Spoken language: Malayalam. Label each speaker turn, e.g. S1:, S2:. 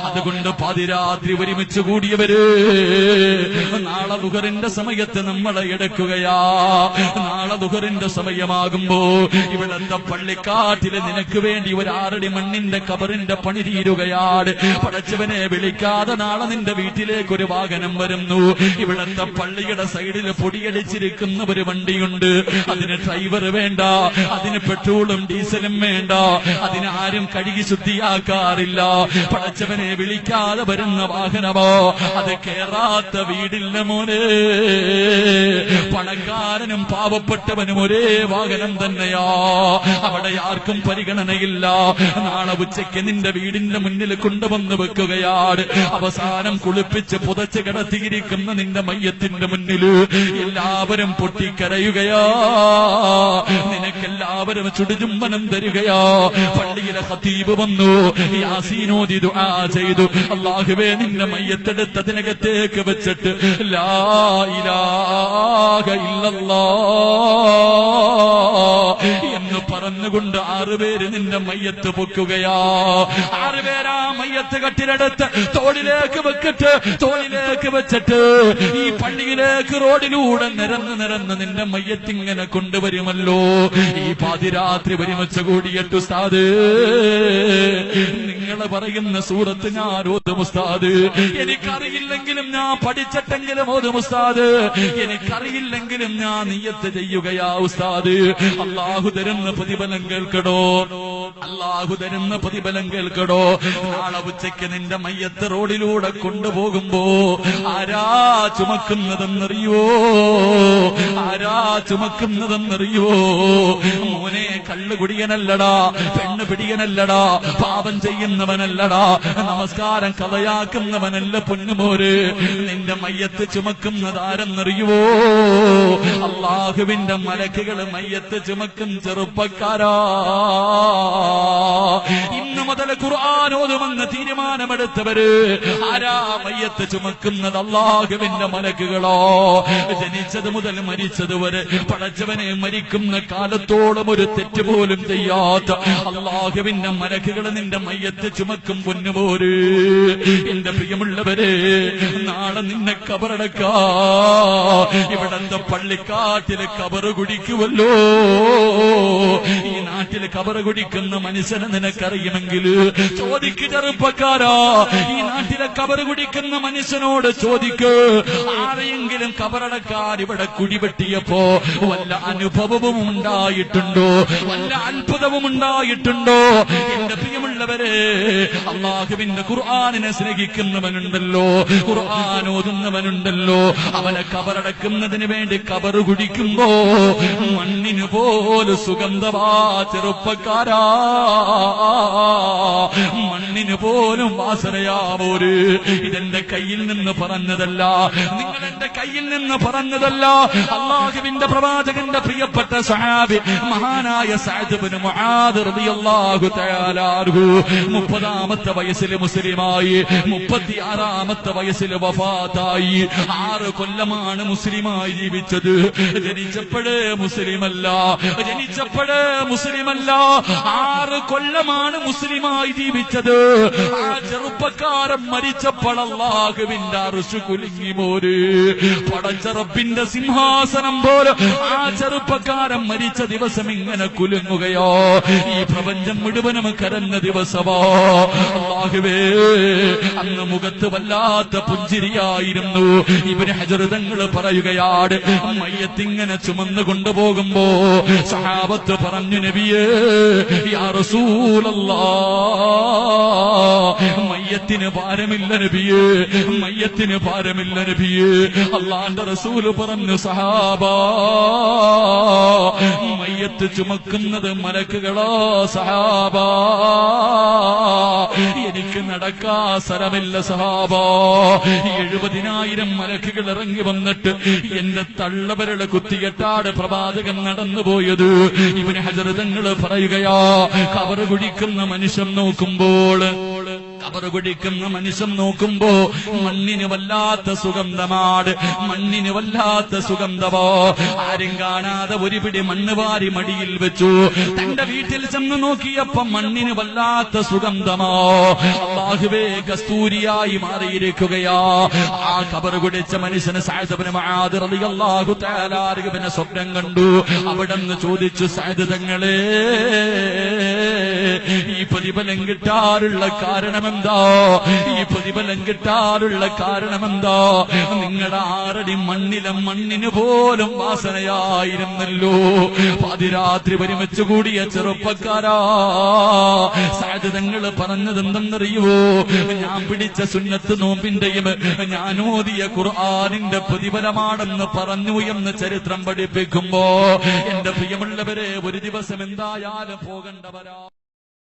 S1: അതുകൊണ്ട് പാതിരാത്രി ഒരുമിച്ച് കൂടിയവര് നാളെ ദുഹറിന്റെ സമയത്ത് നമ്മളെ എടുക്കുകയാ. നാളെ ദുഹറിന്റെ സമയമാകുമ്പോ ഇവിടത്തെ പള്ളിക്കാട്ടില് നിനക്ക് വേണ്ടി ഒരു 6 അടി മണ്ണിന്റെ കബറിന്റെ പണി തീരുകയാണ്. പടച്ചവനെ വിളിക്കാതെ നാളെ നിന്റെ വീട്ടിലേക്ക് ഒരു വാഹനം വരുന്നു. ഇവിടത്തെ പള്ളിയുടെ സൈഡിൽ പൊടിയടിച്ചിരിക്കുന്ന ഒരു വണ്ടിയുണ്ട്. അതിന് ഡ്രൈവർ വേണ്ട, അതിന് പെട്രോളും ഡീസലും വേണ്ട, അതിന് ആരും കഴുകി ശുദ്ധിയാക്കാറില്ല. പടച്ചവനെ വിളിക്കാതെ വരുന്ന വാഹനമോ അത് കേറാത്ത വീടില്ല മോനെ. പണക്കാരനും പാവപ്പെട്ടവനും ഒരേ വാഹനം തന്നെയാ. അവിടെ ആർക്കും പരിഗണനയില്ല. നാളെ ഉച്ചയ്ക്ക് നിന്റെ വീടിന്റെ മുന്നിൽ കൊണ്ടുവന്ന് വെക്കുകയാണ്. അവസാനം കുളിപ്പിച്ച് പുതച്ച് കിടത്തിയിരിക്കുന്ന നിന്റെ മയ്യത്തിന്റെ മുന്നിൽ എല്ലാവരും പൊട്ടിക്കരയുകയാ. നിനക്കെല്ലാവരും ചുടുചുംബനം തരികയാ. പള്ളിയിലെ ഖതീബ് വന്നു യാസീനോദി ദുആ ചെയ്തു. അല്ലാഹുവേ നിന്റെ മയ്യത്തെടുത്തതിനകത്തേക്ക് വെച്ചിട്ട് ലാ ഇലാഹ ഇല്ലല്ലാഹ് എന്ന് പറഞ്ഞുകൊണ്ട് 6 പേര് നിന്റെ മയ്യത്ത് പൊക്കുകയാ. 6 പേരാ മയ്യത്ത് കട്ടിലെടുത്ത് തോളിലേക്ക് വെച്ചിട്ട് ഈ പള്ളിയിലേക്ക് റോഡിലൂടെ നിരന്ന് നിന്റെ മയ്യത്തിങ്ങനെ കൊണ്ടുവരുമല്ലോ. ഈ പാതിരാത്രി ഒരുമിച്ച് കൂടിയിട്ട് ഉസ്താദ് നിങ്ങൾ പറയുന്ന സൂറത്ത് ഞാൻ ഓതും ഉസ്താദ്. എനിക്കറിയില്ലെങ്കിലും ഞാൻ പഠിച്ചിട്ടെങ്കിലും ഓതും ഉസ്താദ്. എനിക്കറിയില്ലെങ്കിലും ഞാൻ നിയ്യത്ത് ചെയ്യുകയാ ഉസ്താദ്. അല്ലാഹു തരുന്ന പ്രതിഫലം കേൾക്കടോ, അല്ലാഹു തരുന്ന പ്രതിഫലം കേൾക്കടോ. നാളെ ഉച്ചയ്ക്ക് നിന്റെ മയ്യത്ത് റോഡിലൂടെ കൊണ്ടുപോകുമ്പോ ആരാ ചുമക്കുന്നതെന്നറിയോ? ആരാ ചുമക്കുന്നതെന്നറിയോ? മോനെ കള്ളുകുടിയനല്ലടാ, പെണ്ണ് പിടിയനല്ലടാ, പാപം ചെയ്യുന്നവനല്ലടാ, നമസ്കാരം കഥയാക്കുന്നവനല്ല പൊന്നുമോര്. നിന്റെ മയ്യത്ത് ചുമക്കുന്നതാരെന്നറിയുവോ? അല്ലാഹുവിന്റെ മലക്കുകൾ മയ്യത്ത് ചുമക്കും ചെറുപ്പക്കാരാ. ഇന്ന് മുതൽ ഖുർആൻ ഓതുമെന്ന് തീരുമാനമെടുത്തവര് ആരാ മയ്യത്ത് ചുമക്കുന്നത്? അല്ലാഹുവിന്റെ മലക്കുകളോ. ജനിച്ചത് മുതൽ മരിച്ചത് വരെ പടച്ചവനെ മരിക്കുന്ന കാലത്തോളം ഒരു തെറ്റ് പോലും ചെയ്യാത്ത അല്ലാഹുവിന്റെ മലക്കുകൾ നിന്റെ മയ്യത്ത് ചുമക്കും പൊന്നുപോര്. എന്റെ പ്രിയമുള്ളവരെ, നാളെ നിന്നെ കബറടക്കാ. ഇവിടത്തെ പള്ളിക്കാട്ടില് കബറ് കുടിക്കുമല്ലോ. ഈ നാട്ടില് കബറ് കുടിക്കുന്ന മനുഷ്യനെ നിനക്കറിയുമെങ്കിൽ ചോദിക്ക് ചെറുപ്പക്കാരാ. ഈ നാട്ടിലെ കബറ് കുടിക്കുന്ന മനുഷ്യനോട് ചോദിക്ക്, ആരെയെങ്കിലും കബറടക്കാൻ ഇവിടെ കുടിവെട്ടിയപ്പോ വല്ല അനുഭവവും ഉണ്ടായിട്ടുണ്ടോ? വല്ല അത്ഭുതവും ഉണ്ടായിട്ടുണ്ടോ? എന്റെ പ്രിയമുള്ളവരെ, അല്ലാഹുവിന്റെ ഖുർആനിനെ സ്നേഹിക്കുന്നവനുണ്ടല്ലോ, ഖുർആൻ ഓതുന്നവനുണ്ടല്ലോ, അവനെ കബറടക്കുന്നതിന് വേണ്ടി കബറ് കുടിക്കുമ്പോ മണ്ണിന് പോലും സുഗന്ധവാ ചെറുപ്പക്കാരാ. മണ്ണിന് പോലും വാസനയാവോര്. ഇതെന്റെ കയ്യിൽ നിന്ന് പറഞ്ഞതല്ല, നിങ്ങൾ എന്റെ കയ്യിൽ നിന്ന് പറഞ്ഞതല്ല. അല്ലാഹുവിന്റെ പ്രവാചകന്റെ പ്രിയപ്പെട്ട സഹാബി മഹാനായ സഅദ് ഇബ്നു മുആദ് റളിയല്ലാഹു തആല അൻഹു 30-ാമത്തെ വയസ്സിൽ മുസ്ലിമായി, 36-ാമത്തെ വയസ്സിൽ വഫാത്തായി. 6 കൊല്ലമാണ് മുസ്ലിമായി ജീവിച്ചത്. ജനിച്ചപ്പോഴേ മുസ്ലിമല്ല. 6 കൊല്ലമാണ് മുസ്ലിമായി ജീവിച്ചത്. ആ ചെറുപ്പക്കാരൻ മരിച്ചപ്പോൾ അല്ലാഹുവിന്റെ അർശ് കുലുങ്ങി മോര്. പടച്ച റബ്ബിന്റെ സിംഹാസനം പോലെ ആ ചെറുപ്പക്കാരൻ മരിച്ച ദിവസം ഇങ്ങനെ കുലുങ്ങുകയോ. ഈ പ്രപഞ്ചം മുഴുവനും കരഞ്ഞ ദിവസമോ. അല്ലാഹുവേ, അന്ന് മുഖത്ത് വല്ലാത്ത പുഞ്ചിരിയായിരുന്നു. ഇബ്നു ഹജർ തങ്ങൾ പറയുകയാണ്, മയ്യത്തിങ്ങനെ ചുമന്നു കൊണ്ടുപോകുമ്പോ സഹാബത്ത് പറഞ്ഞു, നബിയേ യാ റസൂലല്ലാഹ്, മയ്യത്തിന് ഭാരമില്ല നബിയേ, മയ്യത്തിന് ഭാരമില്ല നബിയേ. അല്ലാഹുവിന്റെ റസൂൽ പറഞ്ഞു, സഹാബാ, മയ്യത്ത് ചുമക്കുന്നത് മലക്കുകളോ സഹാബാ. എനിക്ക് നടക്കാ സ്ഥലമില്ല സഹാബാ. 70,000 മലക്കുകൾ ഇറങ്ങി വന്നിട്ട് എന്റെ തള്ളവരുടെ കുത്തിയെട്ടാട് പ്രവാചകൻ നടന്നുപോയത്. ഇബ്നു ഹജർ തങ്ങൾ പറയുകയാ, കബറ് കുഴിക്കുന്ന മനുഷ്യൻ നോക്കുമ്പോൾ ഖബർ കുടിക്കുന്ന മനുഷ്യൻ നോക്കുമ്പോ മണ്ണിന് വല്ലാത്ത സുഗന്ധമാണ്, മണ്ണിന് വല്ലാത്ത സുഗന്ധമോ. ആരും കാണാതെ ഒരു പിടി മണ്ണ് വാരി മടിയിൽ വെച്ചു. തന്റെ വീട്ടിൽ ചെന്ന് നോക്കിയപ്പോ മണ്ണിന് വല്ലാത്ത സുഗന്ധമോ. അല്ലാഹുവേ, കസ്തൂരിയായി മാറിയിരിക്കുകയാ. ആ ഖബർ കുടിച്ച മനുഷ്യന് സഅദ് ഇബ്നു മുആദ് റളിയല്ലാഹു തആല അൻഹുവിനെ സ്വപ്നം കണ്ടു. അവിടെന്ന് ചോദിച്ചു, സഅദ് തങ്ങളെ, ഈ പ്രതിഫലം കിട്ടാറുള്ള കാരണമെന്താ? ഈ പ്രതിഫലം കിട്ടാറുള്ള കാരണമെന്താ? നിങ്ങളുടെ 6 അടി മണ്ണിലെ മണ്ണിന് പോലും വാസനയായിരുന്നല്ലോ. പാതിരാത്രി ഒരുമിച്ച് കൂടിയ ചെറുപ്പക്കാരാ, സഅദ് തങ്ങൾ പറഞ്ഞത് എന്തെന്നറിയുവോ? ഞാൻ പിടിച്ച സുന്നത്ത് നോമ്പിന്റെയും ഞാൻ ഓതിയ ഖുർആനിന്റെ പ്രതിഫലമാണെന്ന് പറഞ്ഞു എന്ന് ചരിത്രം പഠിപ്പിക്കുമ്പോ, എന്റെ പ്രിയമുള്ളവരെ, ഒരു ദിവസം എന്തായാലും പോകേണ്ടവരാ.